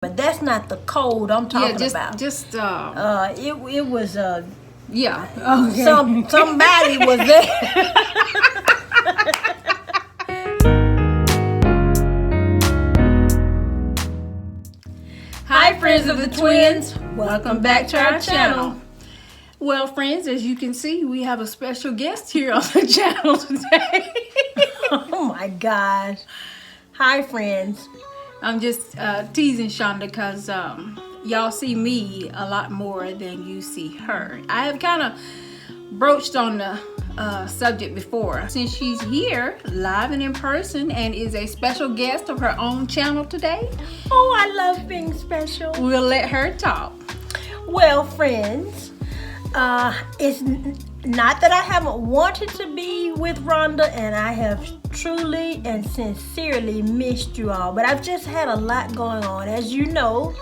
But that's not the code I'm talking about. It was yeah. Okay. Somebody was there. Hi friends of the twins. Welcome back to our channel. Well, friends, as you can see, we have a special guest here on the channel today. Oh my gosh. Hi friends. I'm just teasing Shonda because y'all see me a lot more than you see her. I have kind of broached on the subject before. Since she's here live and in person and is a special guest of her own channel today. Oh, I love being special. We'll let her talk. Well, friends, it's not that I haven't wanted to be with Rhonda, and I have truly and sincerely missed you all, but I've just had a lot going on. As you know,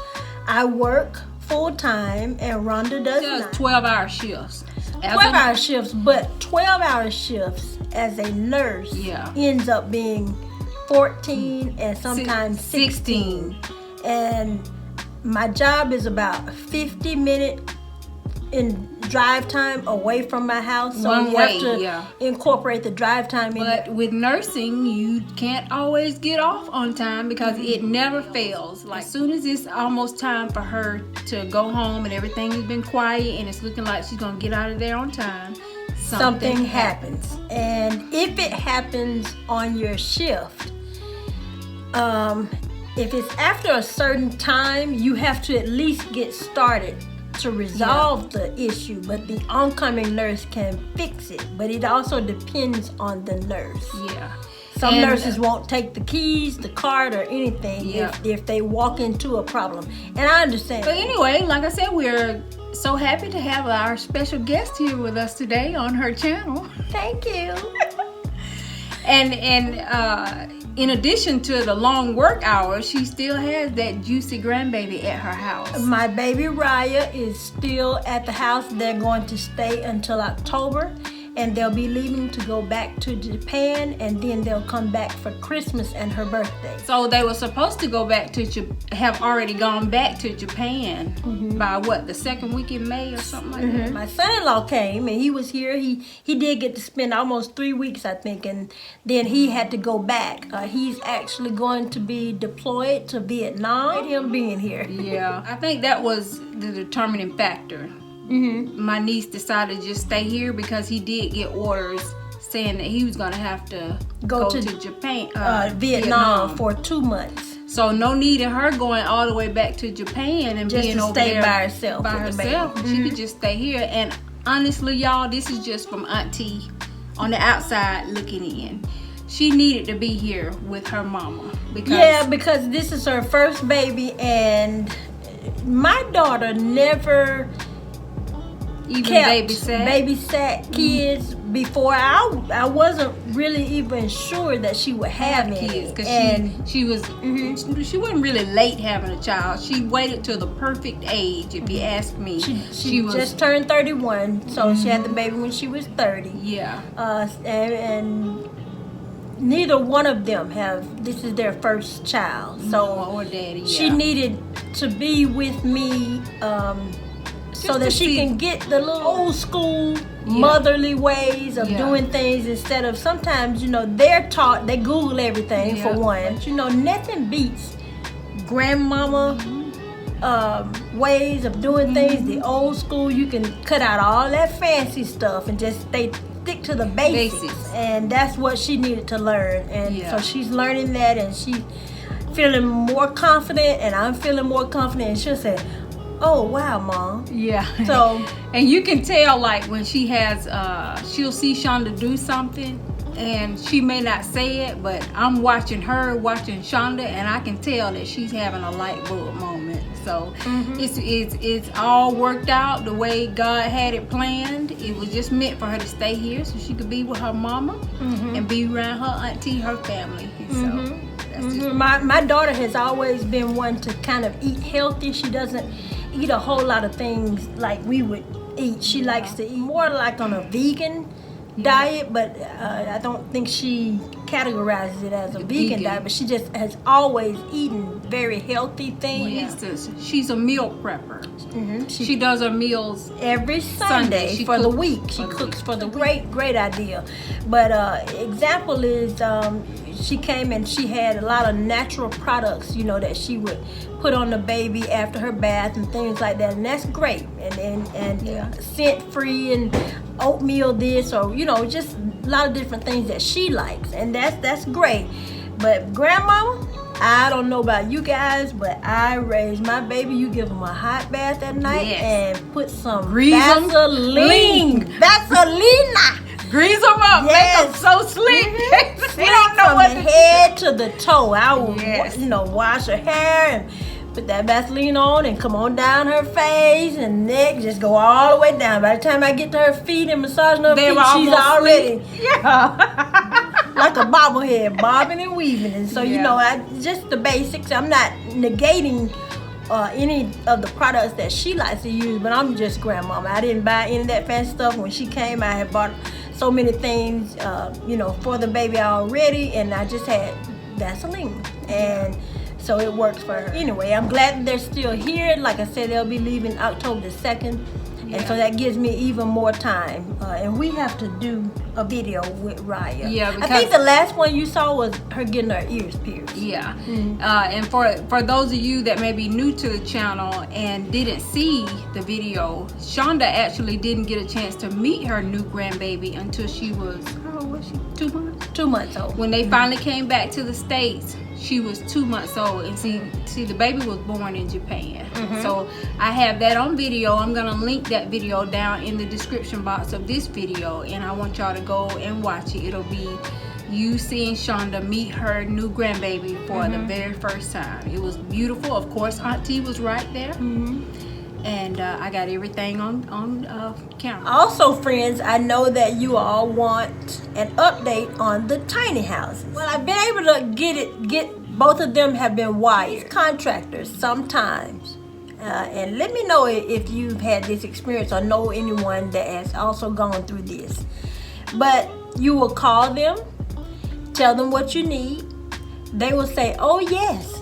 I work full-time and Rhonda does not. 12-hour shifts. 12-hour shifts, but 12-hour shifts as a nurse ends up being 14 and sometimes 16. And my job is about 50 minutes in drive time away from my house, so you have to incorporate the drive time in. But with nursing, you can't always get off on time because it never fails. Like, as soon as it's almost time for her to go home and everything has been quiet and it's looking like she's gonna get out of there on time, something happens. And if it happens on your shift, if it's after a certain time, you have to at least get started to resolve the issue, but the oncoming nurse can fix it. But it also depends on the nurse. Some nurses won't take the keys, the card, or anything if they walk into a problem. And I understand. But anyway, like I said, we're so happy to have our special guest here with us today on her channel. Thank you. And in addition to the long work hours, she still has that juicy grandbaby at her house. My baby Raya is still at the house. They're going to stay until October, and they'll be leaving to go back to Japan, and then they'll come back for Christmas and her birthday. So they were supposed to go back to have already gone back to Japan by what, the second week in May or something like that? My son-in-law came and he was here. He did get to spend almost 3 weeks, I think, and then he had to go back. He's actually going to be deployed to Vietnam. Him being here. Yeah, I think that was the determining factor. My niece decided to just stay here because he did get orders saying that he was going to have to go to Japan, Vietnam for 2 months. So no need in her going all the way back to Japan and just being to over stay there by herself. She could just stay here. And honestly, y'all, this is just from Auntie on the outside looking in. She needed to be here with her mama because this is her first baby, and my daughter never babysat kids before. I wasn't really even sure that she would have kids, because she wasn't really late having a child. She waited till the perfect age, if you ask me. She was just turned 31, so she had the baby when she was 30. And neither one of them this is their first child, so she needed to be with me so that she can get the little old school motherly ways of doing things, instead of sometimes, they're taught, they Google everything for one. But, nothing beats grandmama ways of doing things, the old school. You can cut out all that fancy stuff and just stick to the basics. And that's what she needed to learn. And so she's learning that, and she's feeling more confident, and I'm feeling more confident. And she'll say, "Oh wow, Mom." So and you can tell, like, when she has she'll see Shonda do something and she may not say it, but I'm watching Shonda, and I can tell that she's having a light bulb moment. So it's all worked out the way God had it planned. It was just meant for her to stay here so she could be with her mama and be around her auntie, her family. So that's just my daughter has always been one to kind of eat healthy. She doesn't eat a whole lot of things like we would eat. She likes to eat more like on a vegan diet, but I don't think she categorizes it as a vegan diet, but she just has always eaten very healthy things. She's a meal prepper. She does her meals every Sunday for the week. She cooks for the week. Great idea. But example is she came and she had a lot of natural products, you know, that she would put on the baby after her bath and things like that, and that's great. And scent free and oatmeal this, or you know, just a lot of different things that she likes, and that's great. But grandmama, I don't know about you guys, but I raise my baby. You give him a hot bath at night and put some Vaseline. Grease them up, make them so slick. They don't know what to do. From the head to the toe. I will, wash her hair and put that Vaseline on and come on down her face and neck, just go all the way down. By the time I get to her feet and massaging her feet, she's already like a bobblehead, bobbing and weaving. And so, just the basics. I'm not negating any of the products that she likes to use, but I'm just grandmama. I didn't buy any of that fancy stuff. When she came, I had bought so many things, for the baby already, and I just had Vaseline. And so it works for her. Anyway, I'm glad that they're still here. Like I said, they'll be leaving October the 2nd. And so that gives me even more time. And we have to do a video with Raya. Yeah, because I think the last one you saw was her getting her ears pierced. Yeah. And for those of you that may be new to the channel and didn't see the video, Shonda actually didn't get a chance to meet her new grandbaby until she was, how old was she? 2 months? 2 months old. When they finally came back to the States, she was 2 months old, and see the baby was born in Japan. So I have that on video. I'm gonna link that video down in the description box of this video, and I want y'all to go and watch it. It'll be you seeing Shonda meet her new grandbaby for the very first time. It was beautiful. Of course, Auntie was right there. And I got everything on camera. Also, friends, I know that you all want an update on the tiny houses. Well, I've been able to get both of them have been wired. Contractors sometimes. And let me know if you've had this experience or know anyone that has also gone through this. But you will call them, tell them what you need. They will say, oh yes,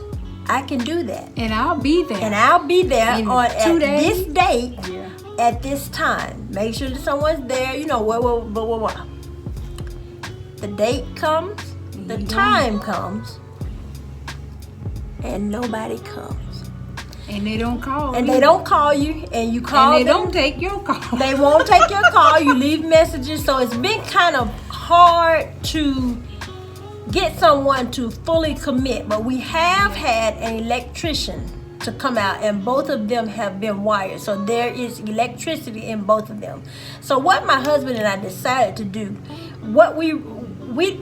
I can do that. And I'll be there. At this date, at this time. Make sure that someone's there. The date comes, the time comes, and nobody comes. And they don't call you. And they don't call you, and you call them. And they don't take your call. They won't take your call. You leave messages. So it's been kind of hard to get someone to fully commit, but we have had an electrician to come out, and both of them have been wired, so there is electricity in both of them. So what my husband and I decided to do,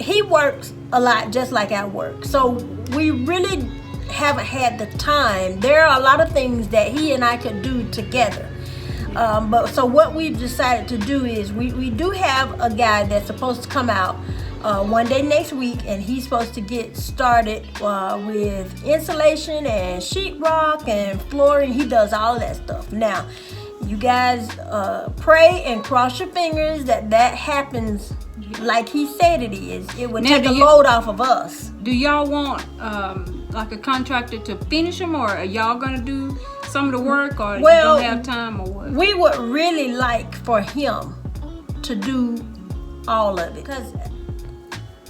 he works a lot just like I work, so we really haven't had the time. There are a lot of things that he and I could do together. So what we've decided to do is we do have a guy that's supposed to come out one day next week, and he's supposed to get started with insulation and sheetrock and flooring. He does all of that stuff. Now, you guys pray and cross your fingers that happens like he said it is. It would take a load off of us. Do y'all want like a contractor to finish them, or are y'all gonna do some of the work, or you don't have time, or what? We would really like for him to do all of it, because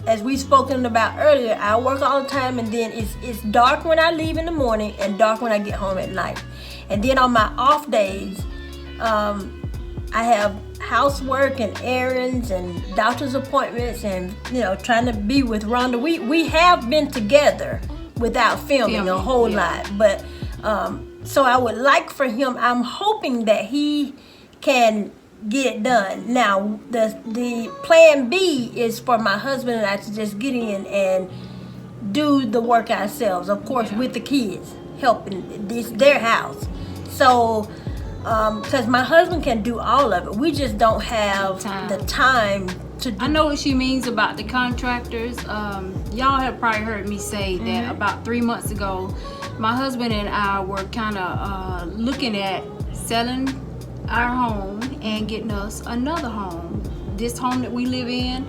as we've spoken about earlier, I work all the time, and then it's dark when I leave in the morning and dark when I get home at night. And then on my off days, I have housework and errands and doctor's appointments, and trying to be with Rhonda. We have been together without filming a whole lot, but so I would like for him, I'm hoping that he can get it done. Now the plan B is for my husband and I to just get in and do the work ourselves, of course, with the kids, helping their house. So because my husband can do all of it, we just don't have the time to do. I know what she means about the contractors. Y'all have probably heard me say that about 3 months ago, my husband and I were kind of looking at selling our home and getting us another home. This home that we live in,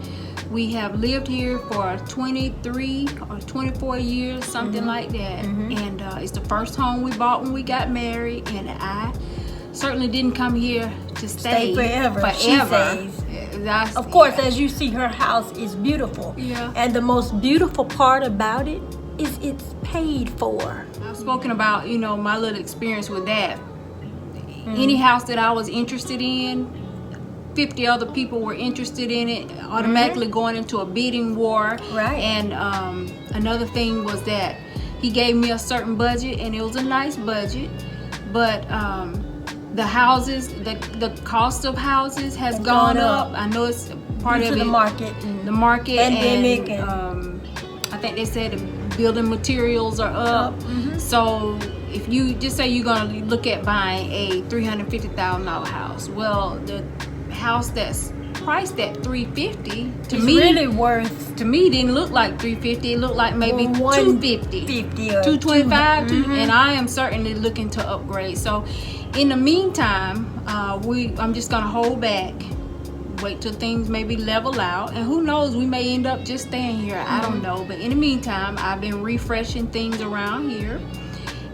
We have lived here for 23 or 24 years, something like that. And it's the first home we bought when we got married. And I certainly didn't come here to stay forever. She says. Of course, as you see, her house is beautiful. Yeah. And the most beautiful part about it is it's paid for. I've spoken about, my little experience with that. Any house that I was interested in, 50 other people were interested in it, automatically going into a bidding war. Right. And another thing was that he gave me a certain budget, and it was a nice budget, but the houses, the cost of houses has gone up. I know it's part of the market, pandemic, and I think they said the building materials are up. So if you just say you're gonna look at buying a $350,000 house, well, the house that's priced at $350 to me really worth. To me, didn't look like $350. It looked like maybe $250, $225, and I am certainly looking to upgrade. So, in the meantime, I'm just gonna hold back, wait till things maybe level out, and who knows, we may end up just staying here. I don't know. But in the meantime, I've been refreshing things around here,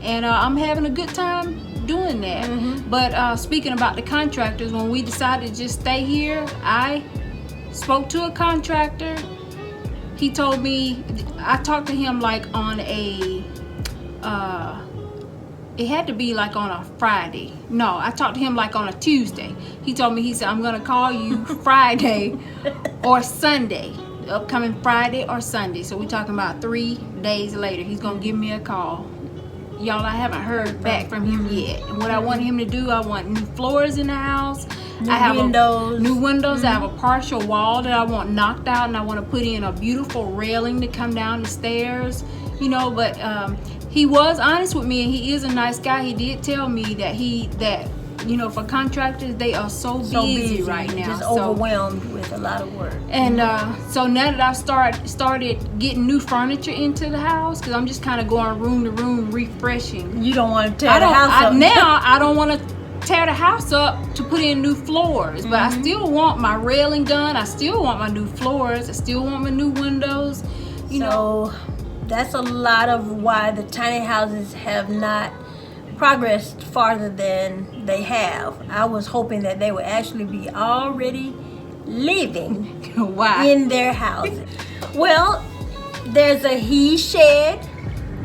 and I'm having a good time doing that. But speaking about the contractors, when we decided to just stay here, I spoke to a contractor. He told me, I talked to him like on a it had to be like on a Friday. No, I talked to him like on a Tuesday. He told me, he said, I'm gonna call you Friday or Sunday, upcoming Friday or Sunday. So we're talking about 3 days later, he's gonna give me a call. Y'all, I haven't heard back from him yet. And what I want him to do, I want new floors in the house. New windows. I have a partial wall that I want knocked out, and I want to put in a beautiful railing to come down the stairs. But he was honest with me, and he is a nice guy. He did tell me that for contractors, they are so busy right now, just overwhelmed with a lot of work. And so now that I started getting new furniture into the house, because I'm just kind of going room to room refreshing. You don't want to tear the house up. Now I don't want to tear the house up to put in new floors, but I still want my railing done. I still want my new floors. I still want my new windows. So that's a lot of why the tiny houses have not progressed farther than they have. I was hoping that they would actually be already living in their houses. Well, there's a he shed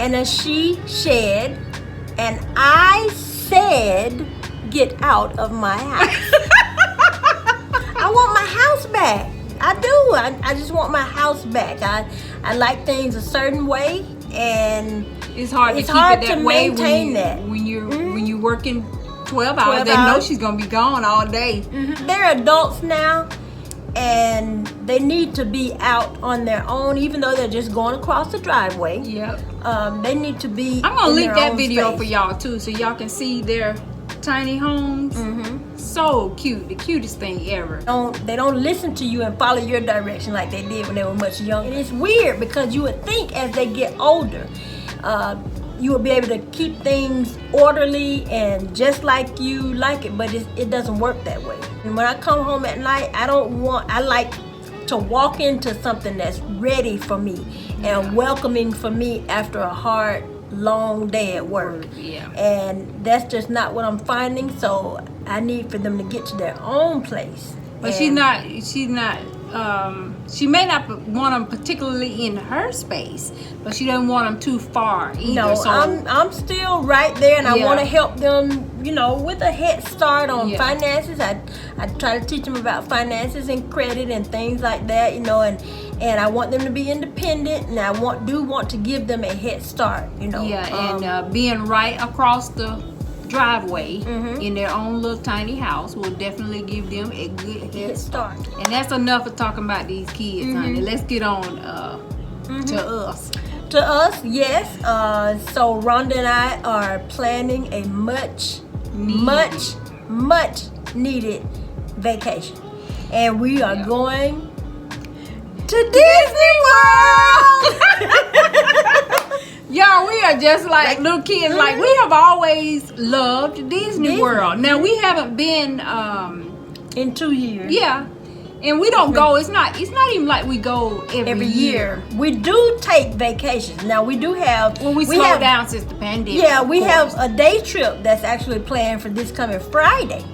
and a she shed, and I said, get out of my house. I want my house back. I do. I just want my house back. I like things a certain way, and it's hard to keep it that way when you're working 12 hours. They know she's gonna be gone all day. They're adults now, and they need to be out on their own, even though they're just going across the driveway. They need to be. I'm gonna link that video for y'all too, so y'all can see their tiny homes. So cute, the cutest thing ever. They don't listen to you and follow your direction like they did when they were much younger. And it's weird, because you would think as they get older, you will be able to keep things orderly and just like you like it, but it doesn't work that way. And when I come home at night, I like to walk into something that's ready for me and welcoming for me after a hard, long day at work. And that's just not what I'm finding, so I need for them to get to their own place. But she may not want them particularly in her space, but she doesn't want them too far either. No, so I'm still right there, and I want to help them, with a head start on finances. I try to teach them about finances and credit and things like that, and I want them to be independent, and I do want to give them a head start, and being right across the driveway in their own little tiny house will definitely give them a good head start. And that's enough of talking about these kids, honey. Let's get on to us. To us, yes. So Rhonda and I are planning a much needed vacation, and we are going to Disney World. Y'all, we are just like little kids. Like, we have always loved Disney World. Now, we haven't been in 2 years. Yeah. And we don't go. It's not even like we go every year. We do take vacations. Now we do have. Well, we slowed down since the pandemic. Yeah, we have a day trip that's actually planned for this coming Friday.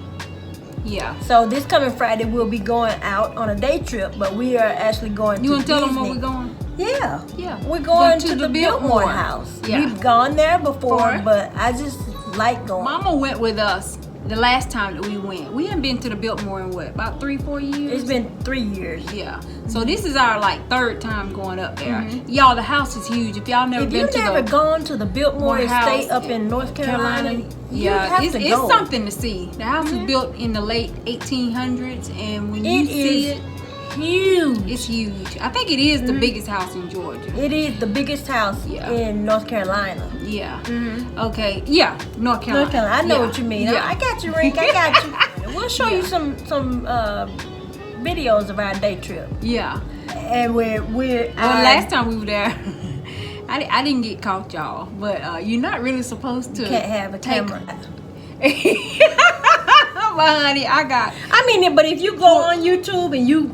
Yeah. So this coming Friday we'll be going out on a day trip, but we are actually going to You want to tell Disney. them where we're going? Yeah. Yeah. We're going to the Biltmore house. Yeah. We've gone there before, but I just like going. Mama went with us the last time that we went. We haven't been to the Biltmore in what, about 3-4 years? It's been 3 years. Yeah. So this is our like third time going up there. Y'all, the house is huge. If y'all never been to never gone to the Biltmore Estate up in North Carolina, yeah, it's something to see. The house was built in the late 1800s, and when you see it, huge. It's huge. I think it is the biggest house in Georgia. It is the biggest house in North Carolina. Yeah. Okay. Yeah. North Carolina. North Carolina. I know what you mean. Yeah. I got you, Rink. I got you. We'll show you some videos of our day trip. Yeah. And we're last time we were there, I didn't get caught, y'all. But you're not really supposed to. Can't have a camera. But honey, but if you go on YouTube and you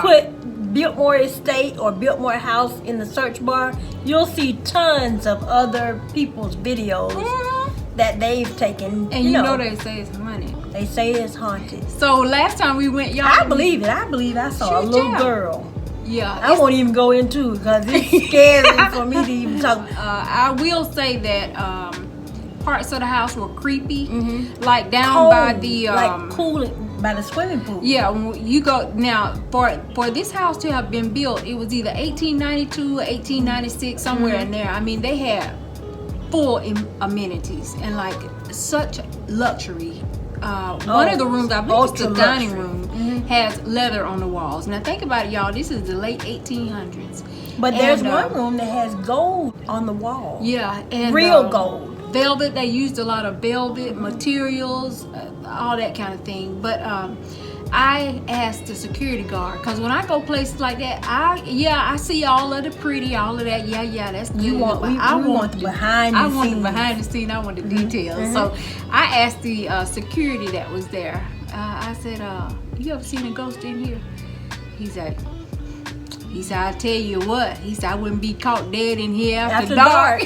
put Biltmore Estate or Biltmore House in the search bar, you'll see tons of other people's videos that they've taken. And you know they say it's money. They say it's haunted. So last time we went, y'all. I believe it. I believe I saw a little girl. Yeah. I won't even go into it because it's scary for me to even talk. I will say that parts of the house were creepy, like down by the cooling by the swimming pool. Yeah, when you go now for this house to have been built, it was either 1892 or 1896, somewhere in there. I mean, they had full amenities and like such luxury. One of the rooms, I believe it's the dining room, has leather on the walls. Now think about it, y'all. This is the late 1800s. But there's one room that has gold on the wall. Yeah, and real gold. Velvet. They used a lot of velvet materials, all that kind of thing. But I asked the security guard, because when I go places like that, I see all of the pretty, all of that. Yeah, that's good. I want the behind the scenes. I want the behind the scene. I want the details. So I asked the security that was there. I said, "You ever seen a ghost in here?" He said, "I tell you what." He said, "I wouldn't be caught dead in here after dark."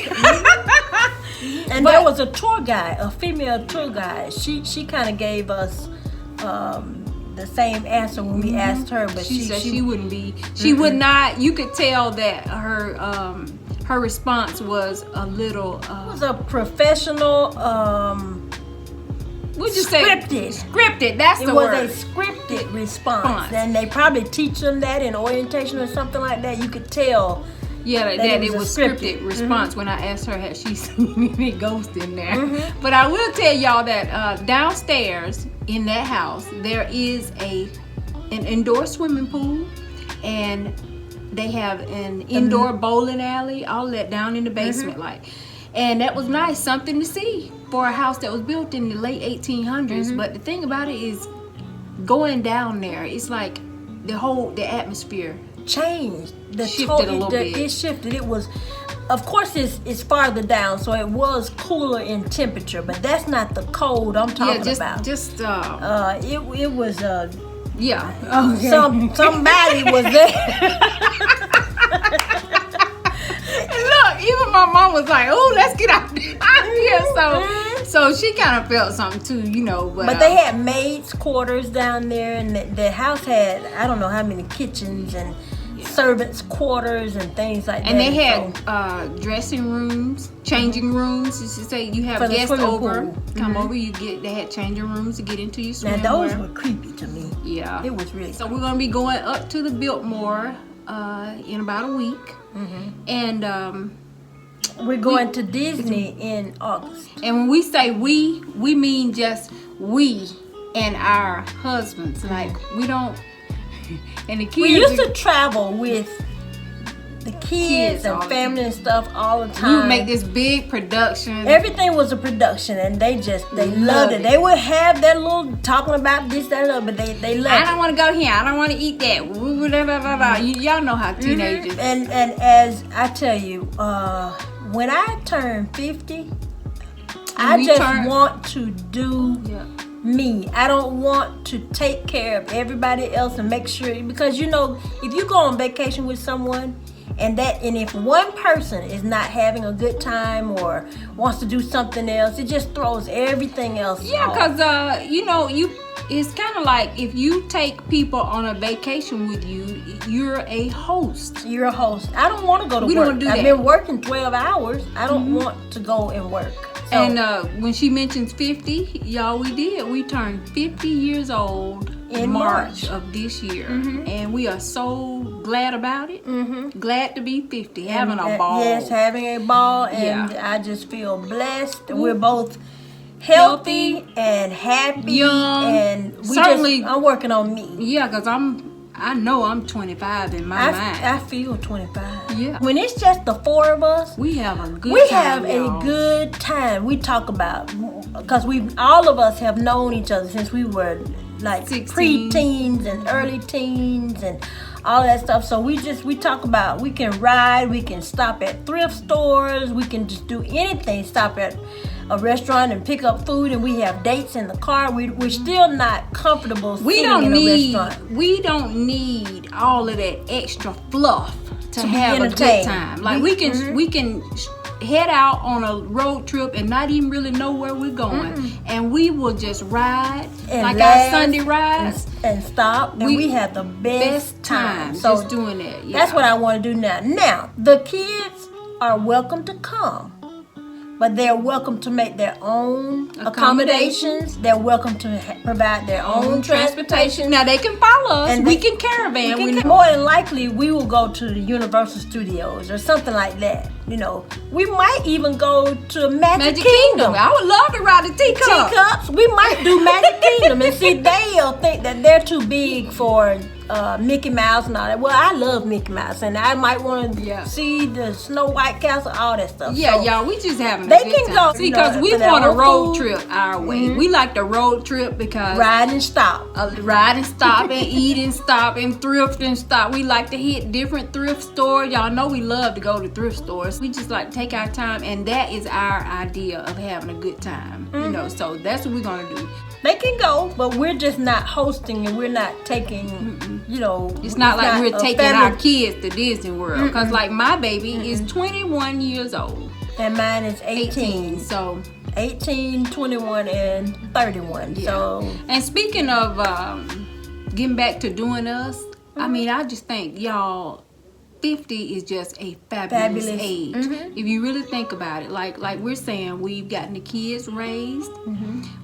And there was a tour guide, a female tour guide. She kind of gave us the same answer when we asked her, but she said she wouldn't be. She would not. You could tell that her response was a little. It was a professional. Would you say scripted? That's the word. It was a scripted response, and they probably teach them that in orientation or something like that. You could tell. Yeah, that it was scripted response when I asked her had she seen any ghost in there. But I will tell y'all that downstairs in that house there is an indoor swimming pool, and they have an indoor bowling alley, all that down in the basement, and that was nice, something to see for a house that was built in the late 1800s. But the thing about it is, going down there, it's like the atmosphere changed. Shifted a little bit. It shifted. It was, of course, it's farther down, so it was cooler in temperature, but that's not the cold I'm talking about. It was somebody was there. And look, even my mom was like, "Oh, let's get out here." So she kind of felt something too, But they had maids' quarters down there, and the house had, I don't know how many kitchens and servants' quarters and things like that. And they had dressing rooms, changing rooms. You say you have guests over, come over. They had changing rooms to get into your swimming. Now those were creepy to me. Yeah, it was really. So we're gonna be going up to the Biltmore in about a week, and we're going to Disney in August. And when we say we mean just we and our husbands. Like we don't. And the kids. We used to travel with the kids and family and stuff all the time. We would make this big production. Everything was a production, and they loved it. They would have their little talking about this, that, but they loved it. I don't want to go here. I don't want to eat that. Y'all know how teenagers. And as I tell you, when I turn 50, I just want to do me. I don't want to take care of everybody else and make sure, because if you go on vacation with someone and if one person is not having a good time or wants to do something else, it just throws everything else off. Because it's kind of like if you take people on a vacation with you, you're a host. You're a host. I don't want to go to work. We don't do that. I've been working 12 hours. I don't want to go and work. So, and when she mentions 50, y'all, we turned 50 years old in March of this year. And we are so glad about it. Glad to be 50, having a ball. Yes, having a ball. And I just feel blessed. We're both healthy and happy, young, and I'm working on me. Yeah, because I know I'm 25 in my mind. I feel 25. Yeah. When it's just the four of us, we have a good time. We have a good time. We talk about, because all of us have known each other since we were like 16. pre-teens and early teens and all that stuff. So we talk about, we can ride, we can stop at thrift stores, we can just do anything, stop at a restaurant and pick up food, and we have dates in the car. We're still not comfortable sitting in a restaurant. We don't need all of that extra fluff to have a good time. Like we can head out on a road trip and not even really know where we're going, and we will just ride and like our Sunday rides and stop, and we have the best time. So just doing that. Yeah. That's what I want to do now. Now the kids are welcome to come, but they're welcome to make their own accommodations. They're welcome to provide their own transportation. Now they can follow us. And we can caravan. More than likely, we will go to the Universal Studios or something like that. We might even go to Magic Kingdom. I would love to ride the teacups. We might do Magic Kingdom, and see, they'll think that they're too big for Mickey Mouse and all that. Well, I love Mickey Mouse, and I might want to see the Snow White Castle, all that stuff. Yeah, so y'all, we just having a good time. Go, see, because we want a road trip our way. We like the road trip because ride and stop, and eat and stop and thrift and stop. We like to hit different thrift stores. Y'all know we love to go to thrift stores. We just like to take our time, and that is our idea of having a good time. So that's what we're gonna do. They can go, but we're just not hosting, and we're not taking, it's not like we're taking our kids to Disney World. Because like my baby is 21 years old. And mine is 18. So 18, 21, and 31. Yeah. So, and speaking of getting back to doing us, I mean, I just think, y'all, 50 is just a fabulous age. If you really think about it, like we're saying, we've gotten the kids raised.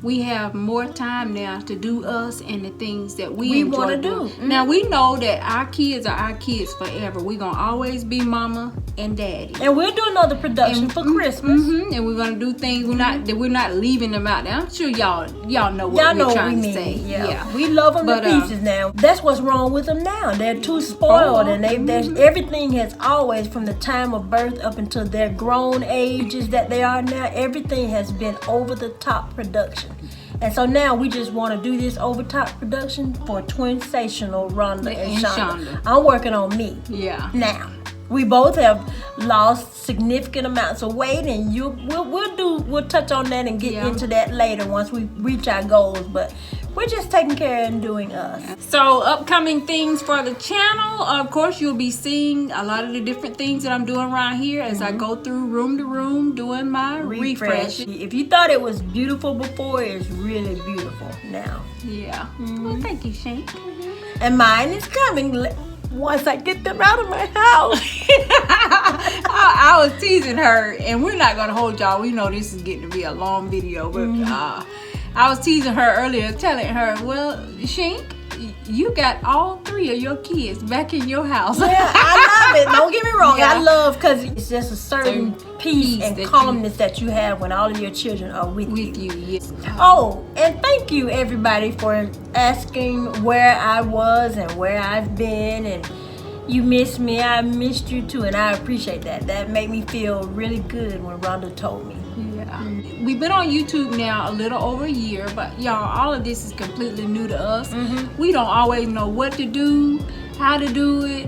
We have more time now to do us and the things that we want to do. Now we know that our kids are our kids forever. We're gonna always be mama and daddy. And we'll do another production for Christmas. And we're gonna do things. We're not leaving them out there. I'm sure y'all know what we're trying to say. Yeah. We love them to pieces now. That's what's wrong with them now. They're too spoiled, and everything has always, from the time of birth up until their grown ages that they are now, everything has been over the top production. And so now we just want to do this over top production for Twinsational Rhonda and Shonda. I'm working on me. Yeah. Now we both have lost significant amounts of weight, and we'll touch on that and get into that later once we reach our goals. But we're just taking care and doing us. So upcoming things for the channel, of course, you'll be seeing a lot of the different things that I'm doing around here as I go through room to room doing my refresh. If you thought it was beautiful before, it's really beautiful now. Yeah. Well, thank you, Shank. And mine is coming once I get them out of my house. I was teasing her, and we're not going to hold y'all. We know this is getting to be a long video, but I was teasing her earlier, telling her, well, Shank, you got all three of your kids back in your house. Yeah, I love it. Don't get me wrong. I love, because it's just a certain peace and calmness that you have when all of your children are with you. Yes. Oh, and thank you, everybody, for asking where I was and where I've been. And you missed me. I missed you, too, and I appreciate that. That made me feel really good when Rhonda told me. We've been on YouTube now a little over a year, but y'all, all of this is completely new to us. We don't always know what to do, how to do it,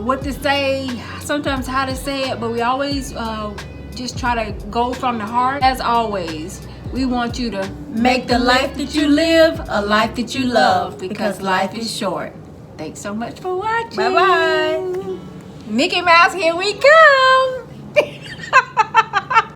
what to say, sometimes how to say it, but we always just try to go from the heart. As always, We want you to Make the life that you live a life that you love, because life is short. Thanks so much for watching. Bye-bye. Mickey Mouse, here we come.